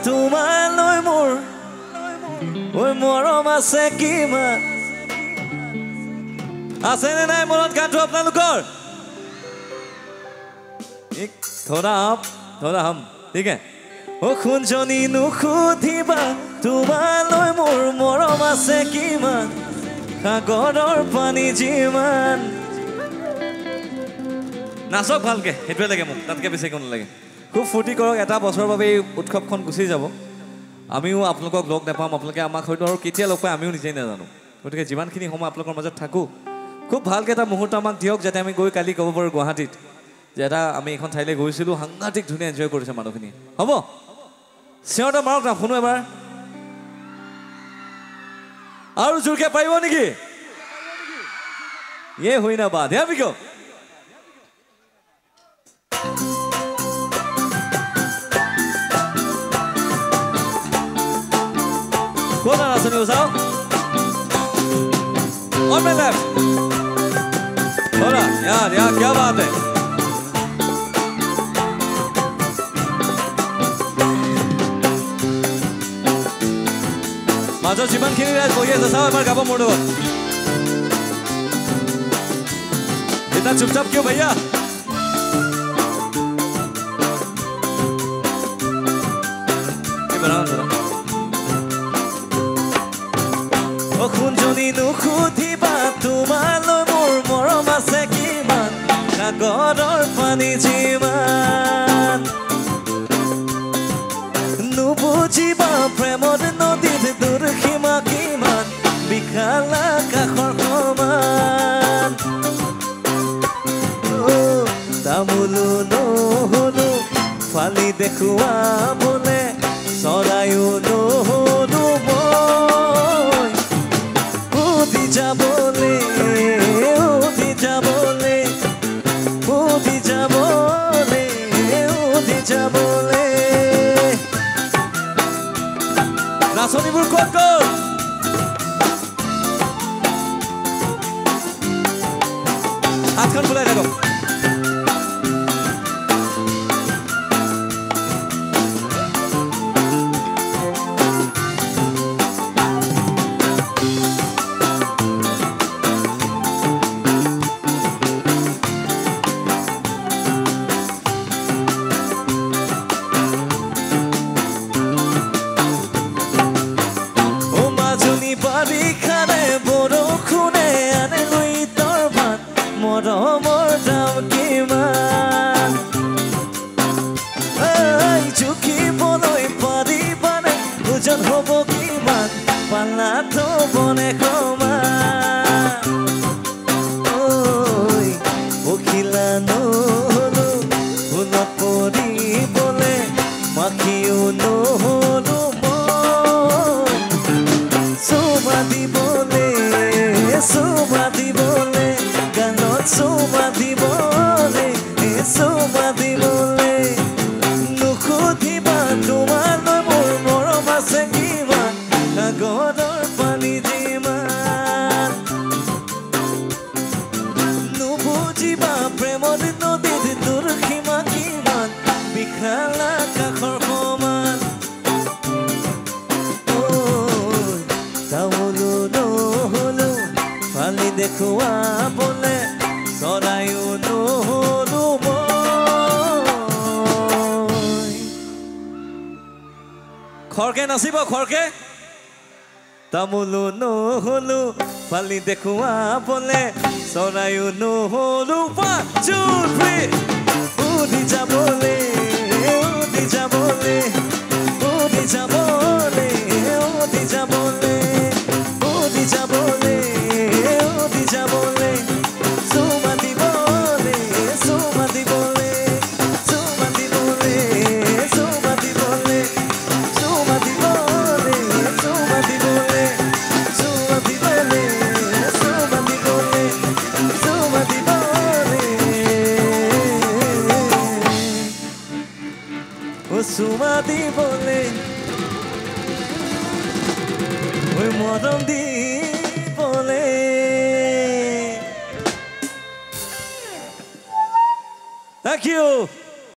তোমালৈ মোৰ ঐ মৰম আছে কিমান আছে নে নাই মনত গানটো আপোনালোকৰ এক থোড়া হাম ঠিক আছে ও খুঞ্জনি নুখুধিবা তোমালৈ মোৰ মৰম আছে কিমান সাগৰৰ পানী যিমান নাচক ভালকে হেতুৱে লাগে মোক তাতকে বেছি কোন লাগে খুব ফূৰ্তি কৰক এটা বছৰৰ বাবে এই উৎসৱখন গুচি যাব আমিও আপোনালোকক লগ নাপাম আপোনালোকে আমাক হয়তো আৰু কেতিয়া লগ পাই আমিও নিজেই নাজানো গতিকে যিমানখিনি সময় আপোনালোকৰ মাজত থাকোঁ খুব ভালকৈ এটা মুহূৰ্ত আমাক দিয়ক যাতে আমি গৈ কালি ক'ব পাৰোঁ গুৱাহাটীত যে এটা আমি এখন ঠাইলৈ গৈছিলোঁ সাংঘাতিক ধুনীয়া এনজয় কৰিছে মানুহখিনি হ'ব চিঞৰটা মাৰক না শুনো এবাৰ আৰু জোৰকৈ পাৰিব নেকি ये हुई ना बात है अभी क्यों कौन आ रहा सुनिए उसाओ और मैं लेफ्ट थोड़ा यार क्या बात है माजो जीवन खिली राज बोलिए उसाओ एक बार गाबो मोड़ो इतना चुपचाप क्यों भैया ओ खुंजनी नुखुधिबा তোমালৈ মোৰ মৰম আছে কিমান সাগৰৰ পানী যিমান নুবুজিবা প্ৰেমৰ নদীত দুৰ্সীমা কিমান বিশাল আকাশৰ সমান তামোলো নহলো ফালি দেখুৱা বলে চৰায়ো নহলো মই উঠি যাবলে নাচনীবোৰ ক'ত গ'ল হাতখন বুলাই থাকক মৰমৰ দাম কিমান জুখিবলৈ পাৰিবানে ওজন হ'ব কিমান পালাটো বনে সমান পখিলা নহলো ফুলত পৰিবলে মাখিও নহলো মই চুমা দিবলে চুমা দিবলে নুখুধিবা তোমালৈ মোৰ মৰম আছে কিমান সাগৰৰ পানী যিমান নুবুজিবা প্ৰেমৰ নদীত দুৰ্সীমা কিমান বিশাল আকাশৰ সমান তামোলো নহলো ফালি দেখুৱা বলে চৰায়ো নহলো খৰকে নাচিব খৰকে তামোলো নহলো ফালি দেখুৱা বলে চৰায়ো নহলো উঠি যাবলে উঠি যাবলে উঠি যাবলে উঠি যাবলে উঠি যাবলে উঠি যাবলে চুমা দিবলে চুমা দিবলে চুমা দিবলে চুমা দিবলে চুমা দিবলে চুমা দিবলে চুমা দিবলে চুমা দিবলে চুমা দিবলে ও চুমা দিবলে ওই মরম দিবলে Thank you.